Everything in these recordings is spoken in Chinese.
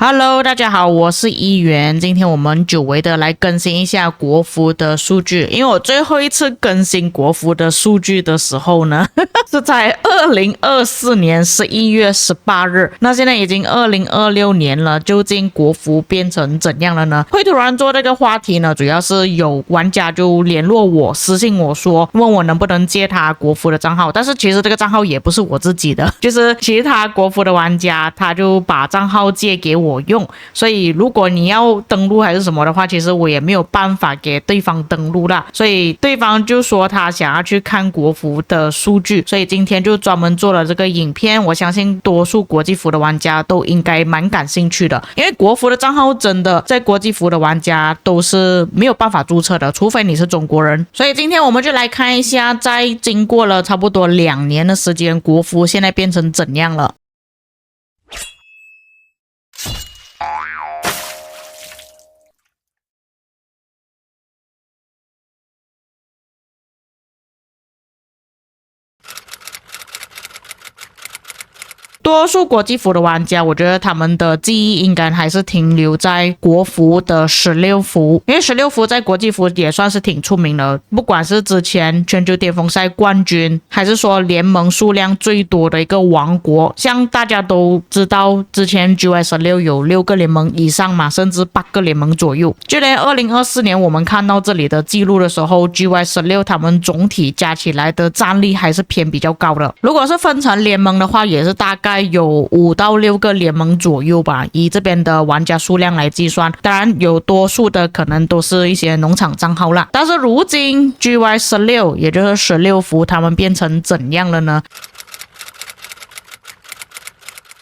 Hello，大家好，我是一元。今天我们久违的来更新一下国服的数据，因为我最后一次更新国服的数据的时候呢，是在2024年11月18日。那现在已经2026年了，究竟国服变成怎样了呢？会突然做这个话题呢，主要是有玩家就联络我，私信我说，问我能不能借他国服的账号，但是其实这个账号也不是我自己的，就是其他国服的玩家，他就把账号借给我用，所以如果你要登录还是什么的话，其实我也没有办法给对方登录啦，所以对方就说他想要去看国服的数据，所以今天就专门做了这个影片。我相信多数国际服的玩家都应该蛮感兴趣的，因为国服的账号真的在国际服的玩家都是没有办法注册的，除非你是中国人。所以今天我们就来看一下，在经过了差不多2年的时间，国服现在变成怎样了。多数国际服的玩家，我觉得他们的记忆应该还是停留在国服的16服，因为16服在国际服也算是挺出名的，不管是之前全球巅峰赛冠军，还是说联盟数量最多的一个王国，像大家都知道，之前 GY16 有6个联盟以上嘛，甚至8个联盟左右。就连2024年我们看到这里的记录的时候， GY16 他们总体加起来的战力还是偏比较高的。如果是分成联盟的话，也是大概有5到6个联盟左右吧，以这边的玩家数量来计算，当然有多数的可能都是一些农场账号啦。但是如今 GY16 也就是16服他们变成怎样了呢？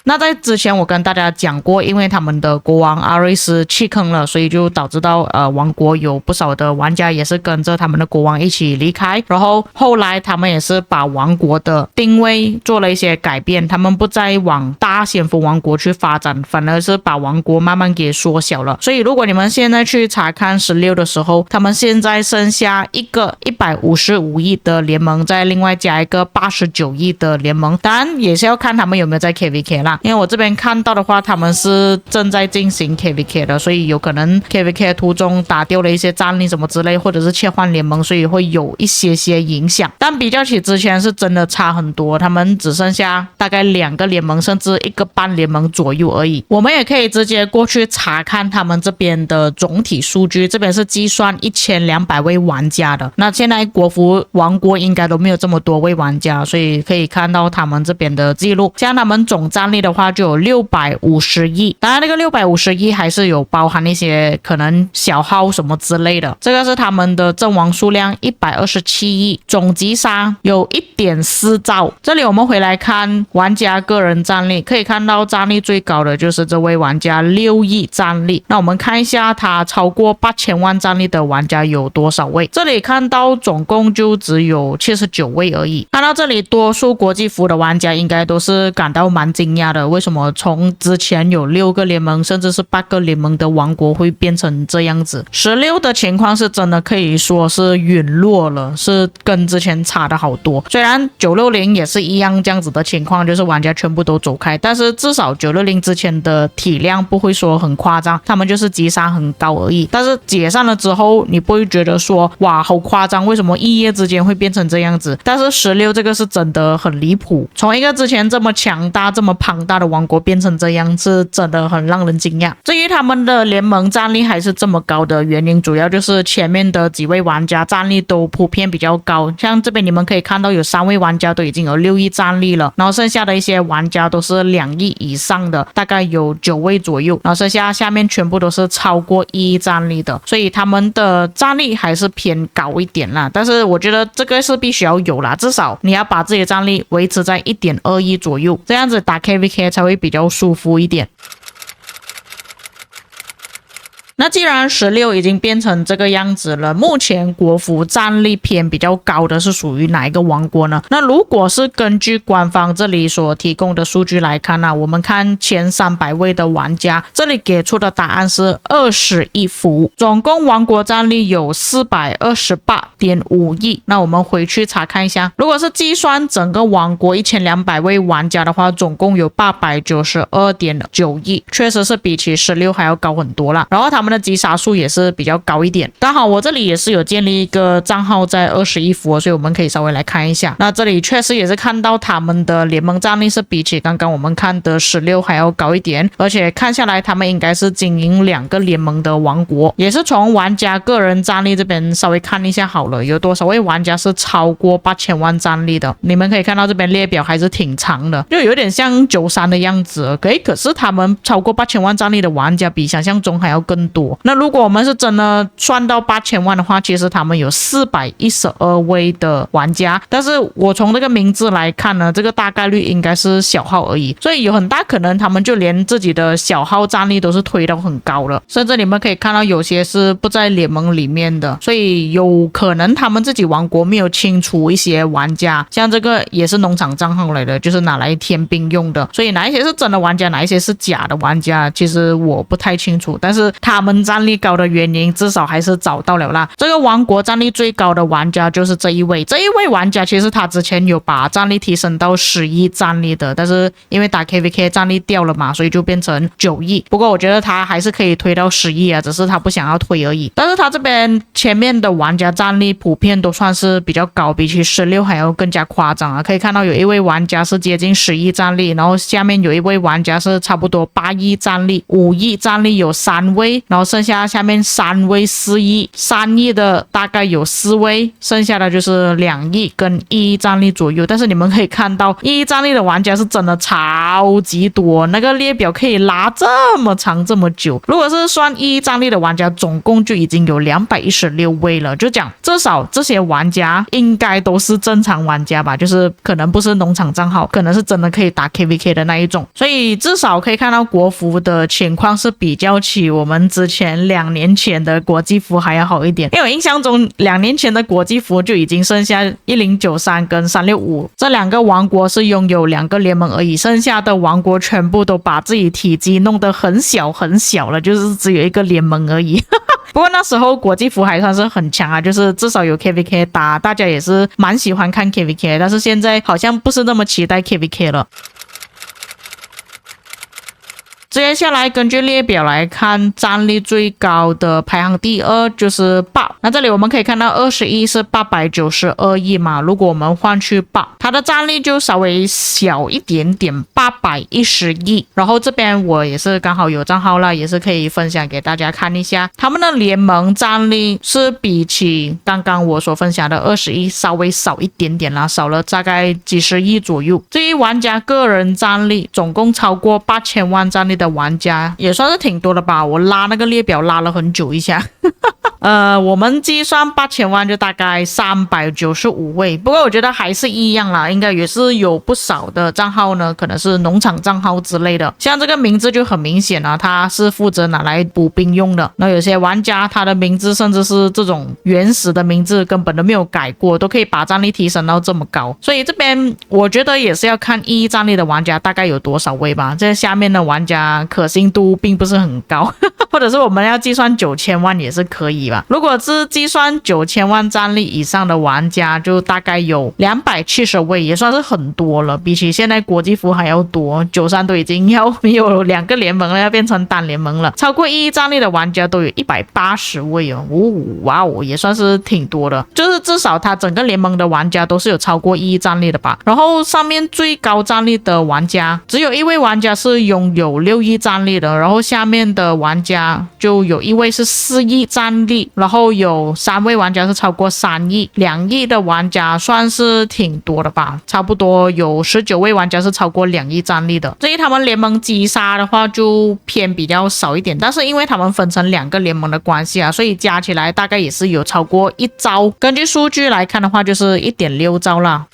那在之前我跟大家讲过，因为他们的国王阿瑞斯弃坑了，所以就导致到王国有不少的玩家也是跟着他们的国王一起离开，然后后来他们也是把王国的定位做了一些改变，他们不再往大先锋王国去发展，反而是把王国慢慢给缩小了。所以如果你们现在去查看16的时候，他们现在剩下一个155亿的联盟，再另外加一个89亿的联盟，当然也是要看他们有没有在 KVK 啦，因为我这边看到的话，他们是正在进行 KVK 的，所以有可能 KVK 途中打掉了一些战力什么之类，或者是切换联盟，所以会有一些影响。但比较起之前是真的差很多，他们只剩下大概2个联盟，甚至1个半联盟左右而已。我们也可以直接过去查看他们这边的总体数据，这边是计算1200位玩家的。那现在国服王国应该都没有这么多位玩家，所以可以看到他们这边的记录，像他们总战力的话就有650亿，当然那个650亿还是有包含一些可能小号什么之类的。这个是他们的阵亡数量127亿，总击杀有 1.4 兆。这里我们回来看玩家个人战力，可以看到战力最高的就是这位玩家6亿战力。那我们看一下他超过8000万战力的玩家有多少位，这里看到总共就只有79位而已。看到这里，多数国际服的玩家应该都是感到蛮惊讶的，为什么从之前有6个联盟甚至是8个联盟的王国会变成这样子。16的情况是真的可以说是陨落了，是跟之前差的好多。虽然960也是一样这样子的情况，就是玩家全部都走开，但是至少960之前的体量不会说很夸张，他们就是击杀很高而已。但是解散了之后，你不会觉得说哇好夸张，为什么一夜之间会变成这样子？但是16这个是真的很离谱，从一个之前这么强大这么庞大的王国变成这样，是真的很让人惊讶。至于他们的联盟战力还是这么高的原因，主要就是前面的几位玩家战力都普遍比较高，像这边你们可以看到有3位玩家都已经有6亿战力了，然后剩下的一些玩家都是2亿以上的，大概有9位左右，然后剩下下面全部都是超过1亿战力的，所以他们的战力还是偏高一点啦。但是我觉得这个是必须要有啦，至少你要把自己的战力维持在1.2亿左右，这样子打 KVK 才会比较舒服一点。那既然16已经变成这个样子了，目前国服战力偏比较高的是属于哪一个王国呢？那如果是根据官方这里所提供的数据来看呢，我们看前300位的玩家，这里给出的答案是21服，总共王国战力有428.5亿。那我们回去查看一下，如果是计算整个王国1200位玩家的话，总共有892.9亿，确实是比起16还要高很多啦。然后他们的击杀数也是比较高一点。刚好我这里也是有建立一个账号在21服，所以我们可以稍微来看一下。那这里确实也是看到他们的联盟战力是比起刚刚我们看的16还要高一点，而且看下来他们应该是经营2个联盟的王国。也是从玩家个人战力这边稍微看一下好了，有多少位玩家是超过8000万战力的。你们可以看到这边列表还是挺长的，就有点像93的样子。可是他们超过8000万战力的玩家比想象中还要更多。那如果我们是真的算到8000万的话，其实他们有412位的玩家，但是我从这个名字来看呢，这个大概率应该是小号而已，所以有很大可能他们就连自己的小号战力都是推到很高了，甚至你们可以看到有些是不在联盟里面的，所以有可能他们自己王国没有清除一些玩家，像这个也是农场账号来的，就是拿来添兵用的，所以哪一些是真的玩家，哪一些是假的玩家，其实我不太清楚，但是他们战力高的原因至少还是找到了啦。这个王国战力最高的玩家就是这一位玩家，其实他之前有把战力提升到10亿战力的，但是因为打 KVK 战力掉了嘛，所以就变成9亿。不过我觉得他还是可以推到10亿啊，只是他不想要推而已。但是他这边前面的玩家战力普遍都算是比较高，比起16还要更加夸张啊。可以看到有一位玩家是接近10亿战力，然后下面有一位玩家是差不多8亿战力，5亿战力有3位，然后剩下下面3位4亿，3亿的大概有4位，剩下的就是2亿跟1亿战力左右。但是你们可以看到1亿战力的玩家是真的超级多，那个列表可以拉这么长这么久。如果是算1亿战力的玩家，总共就已经有216位了，就讲至少这些玩家应该都是正常玩家吧，就是可能不是农场账号，可能是真的可以打 KVK 的那一种，所以至少可以看到国服的情况是比较起我们之前2年前的国际服还要好一点。因为我印象中2年前的国际服就已经剩下1093跟365这2个王国是拥有2个联盟而已，剩下的王国全部都把自己体积弄得很小很小了，就是只有1个联盟而已不过那时候国际服还算是很强啊，就是至少有 KVK 打，大家也是蛮喜欢看 KVK， 但是现在好像不是那么期待 KVK 了。接下来根据列表来看，战力最高的排行第2就是BUT。那这里我们可以看到21是892亿嘛，如果我们换去BUT，它的战力就稍微小一点点，810亿。然后这边我也是刚好有账号了，也是可以分享给大家看一下，他们的联盟战力是比起刚刚我所分享的21稍微少一点点啦，少了大概几十亿左右。至于玩家个人战力，总共超过8000万战力的玩家也算是挺多的吧，我拉那个列表拉了很久一下我们计算8000万就大概395位，不过我觉得还是一样啦，应该也是有不少的账号呢，可能是农场账号之类的，像这个名字就很明显啊，他是负责拿来补兵用的。那有些玩家他的名字甚至是这种原始的名字，根本都没有改过，都可以把战力提升到这么高，所以这边我觉得也是要看1亿战力的玩家大概有多少位吧，这下面的玩家可信度并不是很高或者是我们要计算9000万也是可以吧。如果是计算9000万战力以上的玩家，就大概有270位，也算是很多了，比起现在国际服还要多。93都已经要没有2个联盟了，要变成单联盟了。超过1亿战力的玩家都有180位哦，哇哦，也算是挺多的，就是至少他整个联盟的玩家都是有超过1亿战力的吧。然后上面最高战力的玩家只有1位玩家是拥有6亿战力的，然后下面的玩家就有1位是4亿战力，然后有3位玩家是超过3亿，2亿的玩家算是挺多的吧，差不多有19位玩家是超过2亿战力的。至于他们联盟击杀的话就偏比较少一点，但是因为他们分成2个联盟的关系啊，所以加起来大概也是有超过1兆，根据数据来看的话就是1.6兆啦。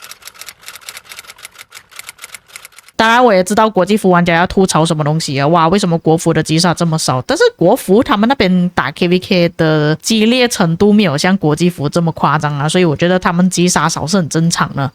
当然我也知道国际服玩家要吐槽什么东西啊，哇，为什么国服的击杀这么少？但是国服他们那边打 KVK 的激烈程度没有像国际服这么夸张啊，所以我觉得他们击杀少是很正常的。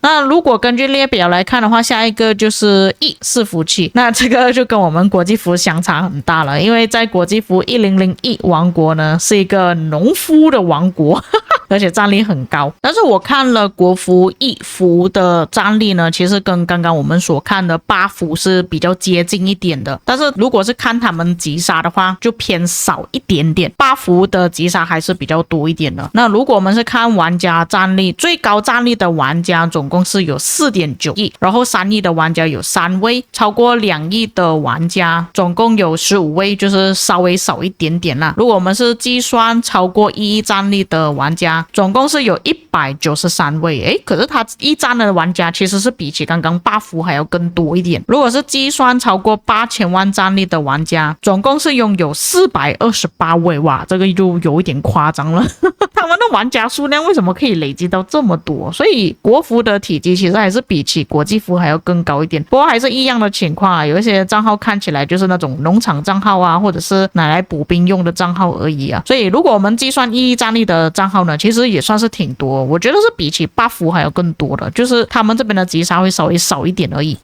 那如果根据列表来看的话，下一个就是E伺服器，那这个就跟我们国际服相差很大了，因为在国际服1001王国呢是一个农夫的王国而且战力很高，但是我看了国服1服的战力呢，其实跟刚刚我们所看的8服是比较接近一点的，但是如果是看他们击杀的话就偏少一点点，8服的击杀还是比较多一点的。那如果我们是看玩家战力，最高战力的玩家总共是有 4.9 亿，然后3亿的玩家有3位，超过2亿的玩家总共有15位，就是稍微少一点点啦。如果我们是计算超过1亿战力的玩家，总共是有193位，可是他1战的玩家其实是比起刚刚8服还要更多一点。如果是计算超过8000万战力的玩家，总共是拥有428位，哇，这个就有一点夸张了他们的玩家数量为什么可以累积到这么多？所以国服的体积其实还是比起国际服还要更高一点，不过还是一样的情况啊，有一些账号看起来就是那种农场账号啊，或者是拿来补兵用的账号而已啊。所以如果我们计算1亿战力的账号呢，其实也算是挺多，我觉得是比起8服还要更多的，就是他们这边的击杀会稍微少一点而已。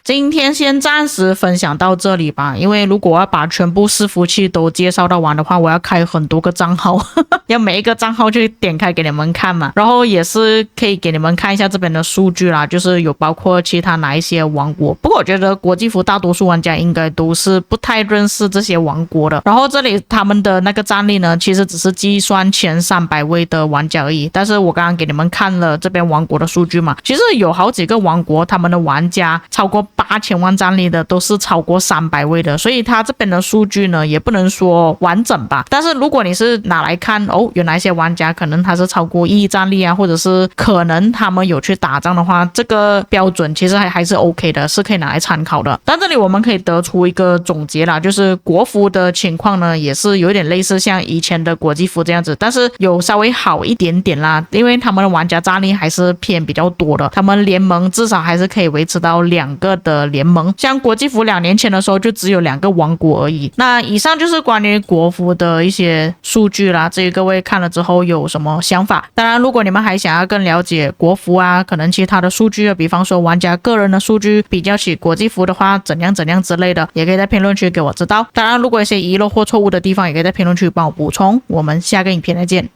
今天先暂时分享到这里吧，因为如果要把全部伺服器都介绍到完的话，我要开很多个账号要每一个账号去点开给你们看嘛，然后也是可以给你们看一下这边的数据啦，就是有包括其他哪一些王国，不过我觉得国际服大多数玩家应该都是不太认识这些王国的。然后这里他们的那个战力呢，其实只是计算前300位的玩家而已，但是我刚刚给你们看了这边王国的数据嘛，其实有好几个王国他们的玩家超过8000万战力的都是超过300位的，所以他这边的数据呢也不能说完整吧。但是如果你是拿来看有哪一些玩家可能他是超过1亿战力啊，或者是可能他们有去打仗的话，这个标准其实还是 OK 的，是可以拿来参考的。但这里我们可以得出一个总结啦，就是国服的情况呢也是有点类似像以前的国际服这样子，但是有稍微好一点点啦，因为他们的玩家战力还是偏比较多的，他们联盟至少还是可以维持到2个的联盟，像国际服2年前的时候就只有2个王国而已。那以上就是关于国服的一些数据啦，至于各位看了之后有什么想法，当然如果你们还想要更了解国服啊，可能其他的数据啊，比方说玩家个人的数据比较起国际服的话怎样之类的，也可以在评论区给我知道。当然如果有些遗漏或错误的地方也可以在评论区帮我补充。我们下个影片再见。